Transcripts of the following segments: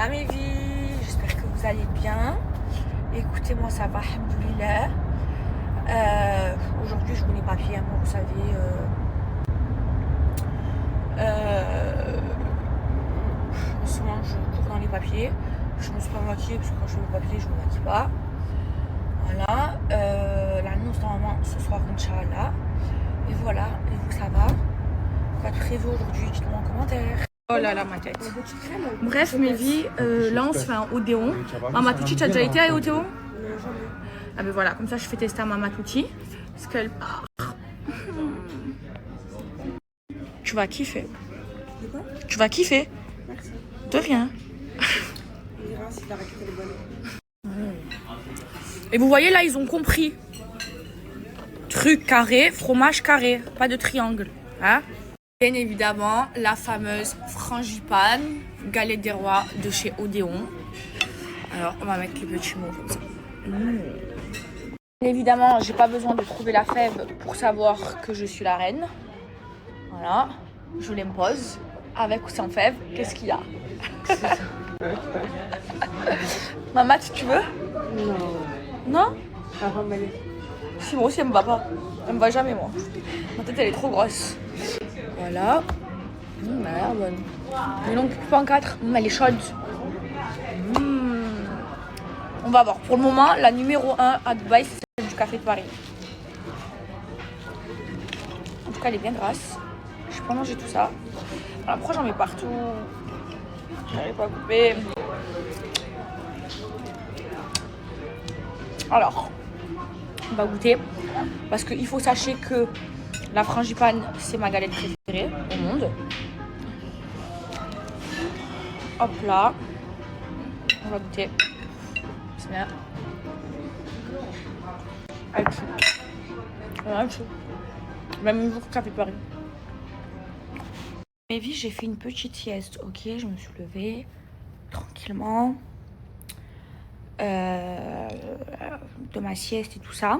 Voilà mes vies, j'espère que vous allez bien. Écoutez, moi ça va, alhamdoulilah. Aujourd'hui je roule les papiers, moi vous savez. En ce moment je cours dans les papiers. Je ne me suis pas maquillée parce que quand je fais mes papiers je ne me maquille pas. Voilà. L'annonce normalement ce soir, Inch'Allah. Et voilà, et vous ça va? Quoi de prévu aujourd'hui? Dites-moi en commentaire. Oh là là, ma tête. Bref, mes vies, là on se fait un Odéon. Mama Tucci, tu as déjà été à Odéon? Ah ben voilà, comme ça je fais tester à Mama Tucci. Parce qu'elle part. Tu vas kiffer. De quoi? Tu vas kiffer. Merci. De rien. On verra si t'as récupéré le bonnet. Et vous voyez là, ils ont compris. Truc carré, fromage carré, pas de triangle. Hein? Bien évidemment, la fameuse frangipane, galette des rois de chez Odéon. Alors, on va mettre les petits mots comme ça. Bien évidemment, j'ai pas besoin de trouver la fève pour savoir que je suis la reine. Voilà, je l'impose. Avec ou sans fève, qu'est-ce qu'il y a? Maman, tu veux? Non. Non? Ça va m'aller. Si, moi aussi, elle me va pas. Elle me va jamais, moi. Ma tête, elle est trop grosse. Voilà. Elle a l'air bonne. Mais non, coupe en 4. Elle est chaude. On va voir. Pour le moment, la numéro 1 à Dubaï, c'est celle du Café de Paris. En tout cas, elle est bien grasse. Je peux pas manger tout ça. Alors, pourquoi j'en mets partout? J'arrive pas à couper. Alors, on va goûter. Parce qu'il faut sachez que la frangipane, c'est ma galette préférée au monde. Hop là. On va goûter. C'est bien. Elle est chou. Elle est chou. Même jour que Café de Paris. Mes vies, j'ai fait une petite sieste. Ok, je me suis levée tranquillement. De ma sieste et tout ça.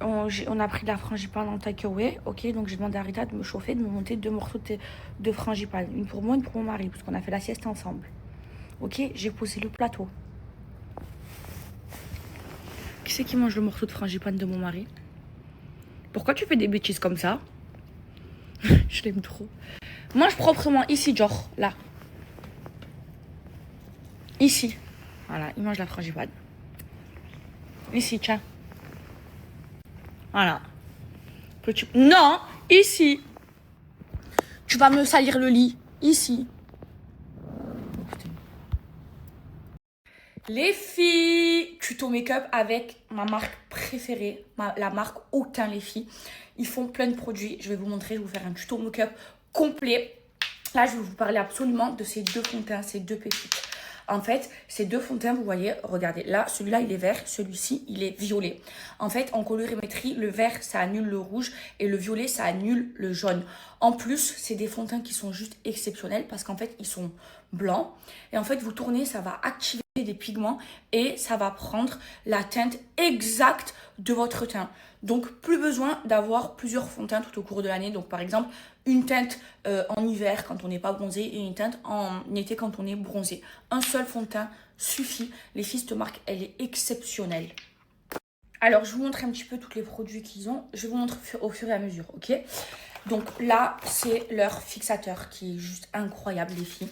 On a pris de la frangipane en takeaway, ok, donc j'ai demandé à Rita de me chauffer, de me monter 2 morceaux de frangipane, une pour moi, une pour mon mari, parce qu'on a fait la sieste ensemble. Ok, j'ai posé le plateau. Qui c'est qui mange le morceau de frangipane de mon mari? Pourquoi tu fais des bêtises comme ça? Je l'aime trop. Mange proprement, ici, genre, là. Ici. Voilà, il mange la frangipane. Ici, tiens. Voilà. Petit... Non, ici. Tu vas me salir le lit. Ici. Les filles, tuto make-up avec ma marque préférée, la marque Aucun les filles. Ils font plein de produits. Je vais vous montrer, je vais vous faire un tuto make-up complet. Là, je vais vous parler absolument de ces deux fonds de teint, ces deux pépites. En fait, ces deux fonds de teint, vous voyez, regardez, là, celui-là, il est vert, celui-ci, il est violet. En fait, en colorimétrie, le vert, ça annule le rouge et le violet, ça annule le jaune. En plus, c'est des fonds de teint qui sont juste exceptionnels parce qu'en fait, ils sont blancs. Et en fait, vous tournez, ça va activer des pigments et ça va prendre la teinte exacte de votre teint. Donc, plus besoin d'avoir plusieurs fonds de teint tout au cours de l'année. Donc, par exemple, une teinte en hiver quand on n'est pas bronzé et une teinte en été quand on est bronzé. Un seul fond de teint suffit. Les filles, cette marque, elle est exceptionnelle. Alors, je vous montre un petit peu tous les produits qu'ils ont. Je vais vous montrer au fur et à mesure, ok? Donc là, c'est leur fixateur qui est juste incroyable, les filles.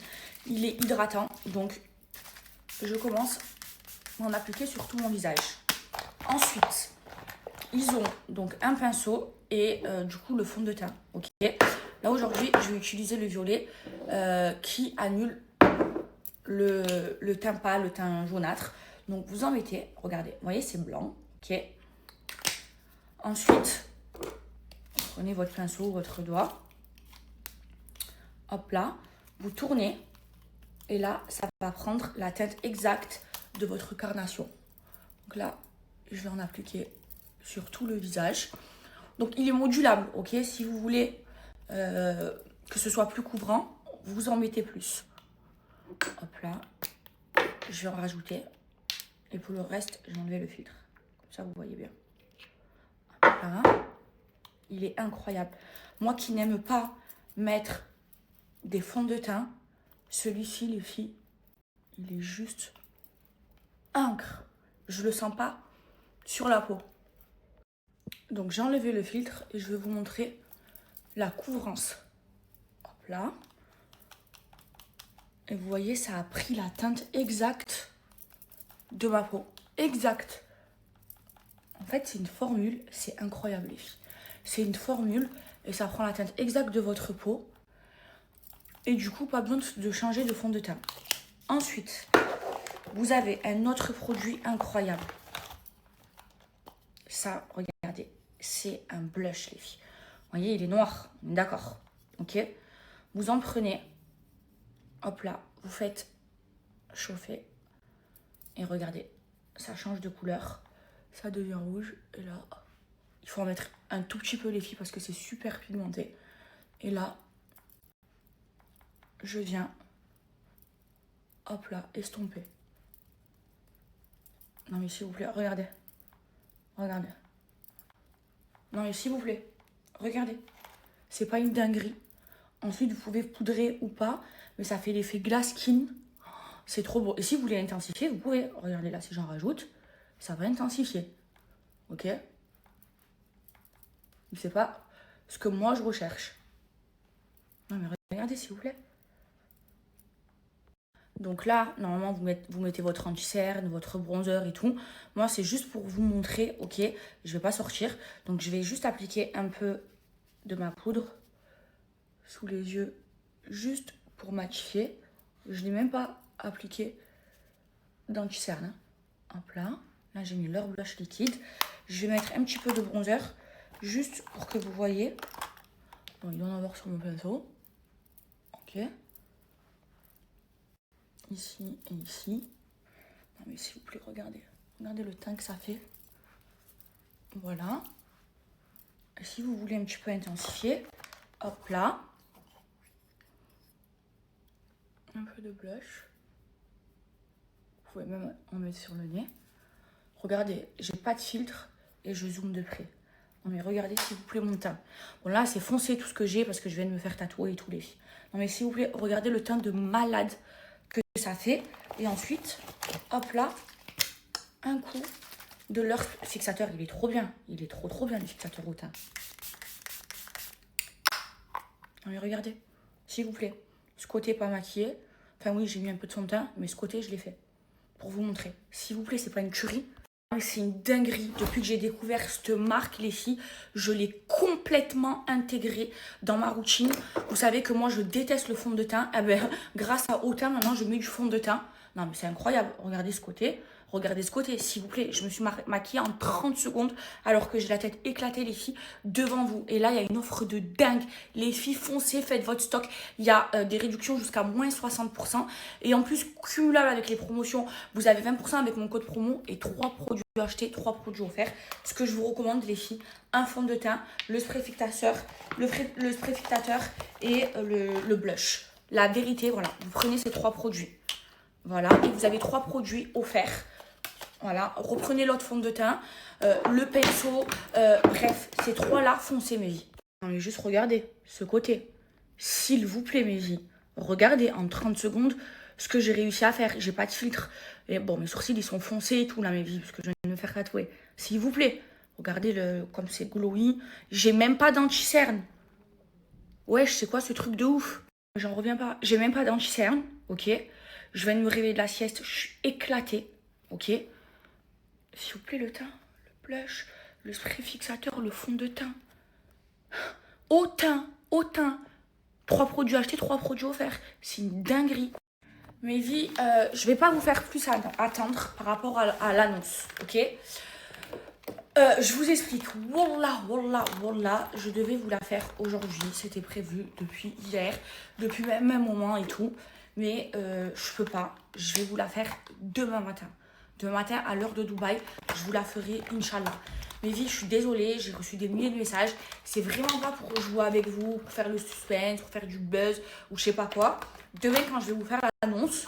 Il est hydratant, donc je commence à en appliquer sur tout mon visage. Ensuite, ils ont donc un pinceau et du coup le fond de teint, ok? Là aujourd'hui, je vais utiliser le violet qui annule le teint pâle, le teint jaunâtre. Donc vous en mettez, regardez, vous voyez c'est blanc, ok? Ensuite, prenez votre pinceau, votre doigt. Hop là, vous tournez et là, ça va prendre la teinte exacte de votre carnation. Donc là, je vais en appliquer sur tout le visage. Donc il est modulable, ok? Si vous voulez que ce soit plus couvrant, vous en mettez plus. Hop là, je vais en rajouter. Et pour le reste, j'ai enlevé le filtre. Comme ça, vous voyez bien. Hop là. Il est incroyable. Moi qui n'aime pas mettre des fonds de teint, celui-ci, les filles, il est juste incre. Je le sens pas sur la peau. Donc j'ai enlevé le filtre et je vais vous montrer la couvrance. Hop là. Et vous voyez, ça a pris la teinte exacte de ma peau. Exact. En fait, c'est une formule, c'est incroyable les filles. C'est une formule et ça prend la teinte exacte de votre peau. Et du coup, pas besoin de changer de fond de teint. Ensuite, vous avez un autre produit incroyable. Ça, regardez, c'est un blush les filles. Vous voyez, il est noir, d'accord. Ok. Vous en prenez. Hop là, vous faites chauffer. Et regardez, ça change de couleur. Ça devient rouge. Et là, il faut en mettre un tout petit peu les filles parce que c'est super pigmenté. Et là, je viens, hop là, estomper. Non mais s'il vous plaît, regardez. Regardez. Non mais s'il vous plaît, regardez. C'est pas une dinguerie. Ensuite, vous pouvez poudrer ou pas, mais ça fait l'effet glass skin. C'est trop beau. Et si vous voulez intensifier, vous pouvez. Regardez là, si j'en rajoute, ça va intensifier. Ok? Mais c'est pas ce que moi je recherche. Non mais regardez s'il vous plaît. Donc là, normalement, vous mettez votre anti-cerne, votre bronzer et tout. Moi, c'est juste pour vous montrer, ok, je vais pas sortir. Donc, je vais juste appliquer un peu de ma poudre sous les yeux, juste pour matifier. Je n'ai même pas appliqué d'anti-cerne. Hop là. Là, j'ai mis leur blush liquide. Je vais mettre un petit peu de bronzer, juste pour que vous voyez. Bon, il doit en avoir sur mon pinceau. Ok. Ici et ici. Non mais s'il vous plaît, regardez. Regardez le teint que ça fait. Voilà. Et si vous voulez un petit peu intensifier, hop là. Un peu de blush. Vous pouvez même en mettre sur le nez. Regardez, j'ai pas de filtre et je zoome de près. Non mais regardez s'il vous plaît mon teint. Bon là c'est foncé tout ce que j'ai parce que je viens de me faire tatouer et tous les filles. Non mais s'il vous plaît, regardez le teint de malade que ça fait. Et ensuite, hop là, un coup de leur fixateur. Il est trop bien. Il est trop bien le fixateur au teint. Non mais regardez, s'il vous plaît. Ce côté pas maquillé. Enfin oui, j'ai mis un peu de fond de teint, mais ce côté, je l'ai fait. Pour vous montrer. S'il vous plaît, c'est pas une tuerie. C'est une dinguerie. Depuis que j'ai découvert cette marque, les filles, je l'ai complètement intégrée dans ma routine. Vous savez que moi, je déteste le fond de teint. Eh ben, grâce à Autain, maintenant, je mets du fond de teint. Non, mais c'est incroyable. Regardez ce côté. Regardez ce côté, s'il vous plaît. Je me suis maquillée en 30 secondes alors que j'ai la tête éclatée, les filles, devant vous. Et là, il y a une offre de dingue. Les filles, foncez, faites votre stock. Il y a des réductions jusqu'à moins 60%. Et en plus, cumulable avec les promotions, vous avez 20% avec mon code promo et 3 produits achetés, 3 produits offerts. Ce que je vous recommande, les filles, un fond de teint, le spray fixateur, le spray fixateur et le blush. La vérité, voilà, vous prenez ces 3 produits. Voilà, et vous avez 3 produits offerts. Voilà, reprenez l'autre fond de teint, le pinceau, bref, ces 3-là, foncez mes vies. Non mais juste regardez ce côté. S'il vous plaît mes vies, regardez en 30 secondes ce que j'ai réussi à faire. J'ai pas de filtre. Et bon, mes sourcils, ils sont foncés et tout là mes vies, parce que je viens de me faire tatouer. S'il vous plaît, regardez comme c'est glowy. J'ai même pas d'anti-cerne. Wesh, c'est quoi ce truc de ouf? J'en reviens pas. J'ai même pas d'anti-cerne, ok? Je viens de me réveiller de la sieste, je suis éclatée, ok? S'il vous plaît, le teint, le blush, le spray fixateur, le fond de teint. Autain. 3 produits achetés, 3 produits offerts. C'est une dinguerie. Mes vies, je vais pas vous faire plus attendre par rapport à l'annonce, ok? Je vous explique. Wallah, je devais vous la faire aujourd'hui. C'était prévu depuis hier, depuis même un moment et tout. Mais je peux pas. Je vais vous la faire demain matin. Demain matin, à l'heure de Dubaï, je vous la ferai, Inch'Allah. Mes vies, je suis désolée, j'ai reçu des milliers de messages. C'est vraiment pas pour jouer avec vous, pour faire le suspense, pour faire du buzz ou je sais pas quoi. Demain, quand je vais vous faire l'annonce,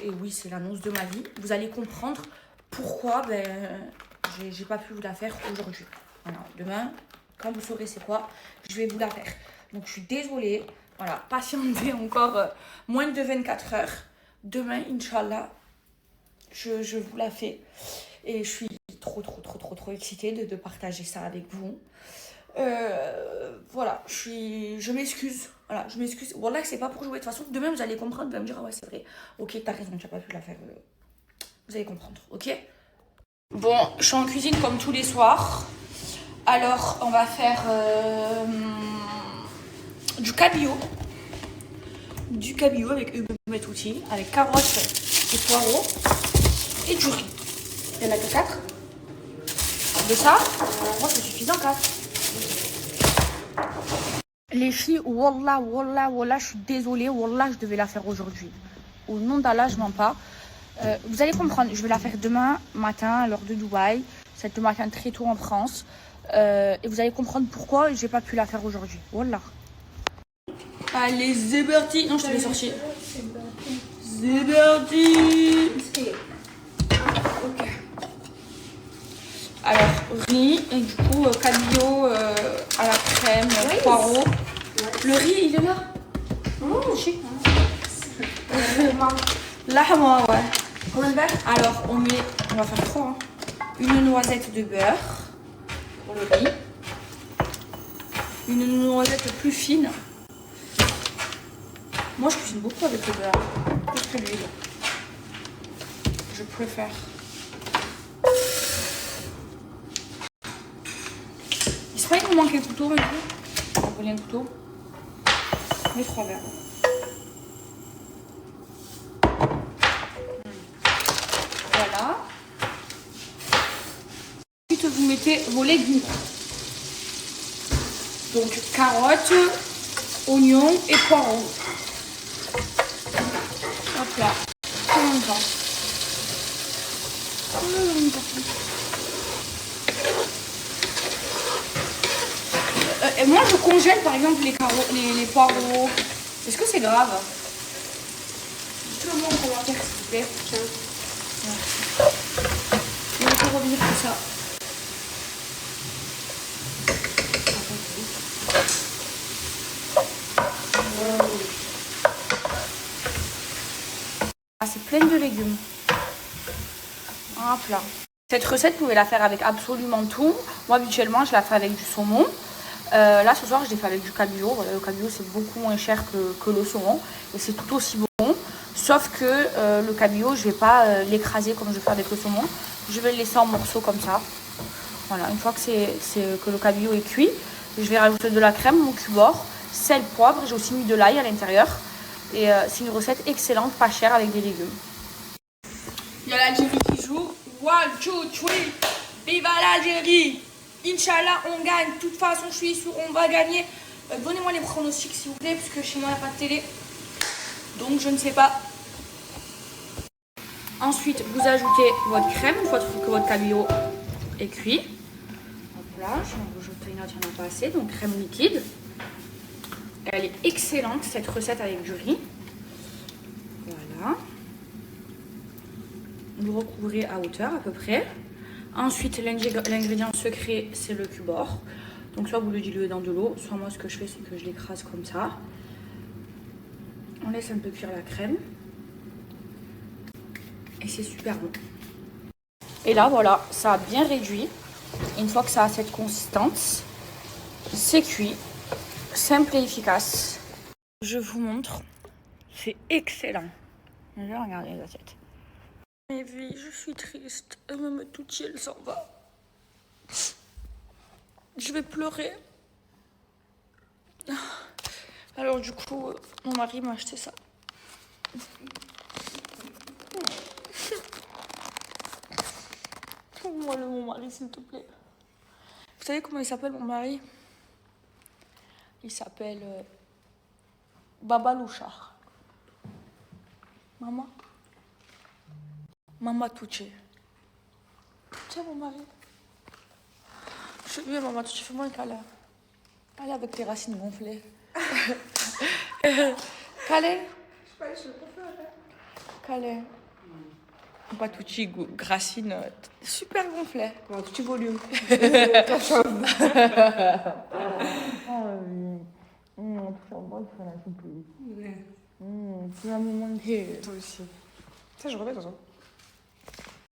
et oui, c'est l'annonce de ma vie, vous allez comprendre pourquoi j'ai pas pu vous la faire aujourd'hui. Voilà, demain, quand vous saurez c'est quoi, je vais vous la faire. Donc, je suis désolée. Voilà, patientez encore moins de 24 heures. Demain, Inch'Allah, je vous la fais. Et je suis trop excitée de partager ça avec vous. Voilà, je m'excuse. Voilà, je m'excuse. Wallah, c'est pas pour jouer. De toute façon, demain, vous allez comprendre. Vous allez me dire, ah ouais, c'est vrai. Ok, t'as raison, tu n'as pas pu la faire. Vous allez comprendre, ok? Bon, je suis en cuisine comme tous les soirs. Alors, on va faire du cabillaud. Du cabillaud avec metouti, avec carottes et poireaux et du riz. Il y en a que 4. De ça, moi c'est suffisant 4. Les filles, wallah, je suis désolée, wallah, je devais la faire aujourd'hui. Au nom d'Allah, je mens pas. Vous allez comprendre, je vais la faire demain matin à l'heure de Dubaï. C'est le matin très tôt en France. Et vous allez comprendre pourquoi j'ai pas pu la faire aujourd'hui. Wallah. Allez, c'est parti. Non, je te l'ai sorti. C'est parti. Ok. Alors, riz et du coup, cabillaud à la crème, poireau. Le riz, il est là. Là, moi, ouais. Combien de beurre? Alors, on va faire 3. Hein. Une noisette de beurre pour le riz. Une noisette plus fine. Moi, je cuisine beaucoup avec le beurre, plus que l'huile. Je préfère. Il pas qu'il nous manque un couteau maintenant. On va voler un couteau. Les 3 verres. Voilà. Ensuite, vous mettez vos légumes. Donc, carottes, oignons et poireaux. Hop là. En même temps. Et moi, je congèle par exemple les poireaux. Est-ce que c'est grave? Dites-le moi en commentaire s'il vous plaît. Tiens. On va faire revenir tout ça. Ah, c'est plein de légumes. Hop là. Cette recette, vous pouvez la faire avec absolument tout. Moi, habituellement, je la fais avec du saumon. Là, ce soir, je l'ai fait avec du cabillaud. Voilà, le cabillaud, c'est beaucoup moins cher que le saumon. Et c'est tout aussi bon. Sauf que le cabillaud, je ne vais pas l'écraser comme je fais avec le saumon. Je vais le laisser en morceaux comme ça. Voilà, une fois que le cabillaud est cuit, je vais rajouter de la crème, mon cubord, sel, poivre. J'ai aussi mis de l'ail à l'intérieur. Et c'est une recette excellente, pas chère, avec des légumes. Il y a l'Algérie qui joue. 1, 2, 3. Viva l'Algérie! Inch'Allah, on gagne. De toute façon, je suis sûre, on va gagner. Donnez-moi les pronostics, s'il vous plaît, parce que chez moi, il n'y a pas de télé. Donc, je ne sais pas. Ensuite, vous ajoutez votre crème, une fois que votre cabillaud est cuit. Hop là, je vais en rajouter une autre, il n'y en a pas assez. Donc, crème liquide. Elle est excellente, cette recette avec du riz. Voilà. Vous recouvrez à hauteur, à peu près. Ensuite, l'ingrédient secret, c'est le cubord. Donc, soit vous le diluez dans de l'eau, soit moi, ce que je fais, c'est que je l'écrase comme ça. On laisse un peu cuire la crème. Et c'est super bon. Et là, voilà, ça a bien réduit. Une fois que ça a cette consistance, c'est cuit. Simple et efficace. Je vous montre. C'est excellent. Je vais regarder les assiettes. Mais oui, je suis triste. Même Touti, elle s'en va. Je vais pleurer. Alors du coup, mon mari m'a acheté ça. Trouve-moi mon mari, s'il te plaît. Vous savez comment il s'appelle, mon mari? Il s'appelle Baba Louchar. Maman. Mama Touché. Tiens, mon mari. Je suis Maman Touché, fais-moi un câlin. Allez, avec tes racines gonflées. Câlin. Je peux pas faire. Câlin. Pas Touché, racines super gonflées. Non, tout volume. Tu vas me manquer. Toi aussi. Ça, je remets, de toute façon.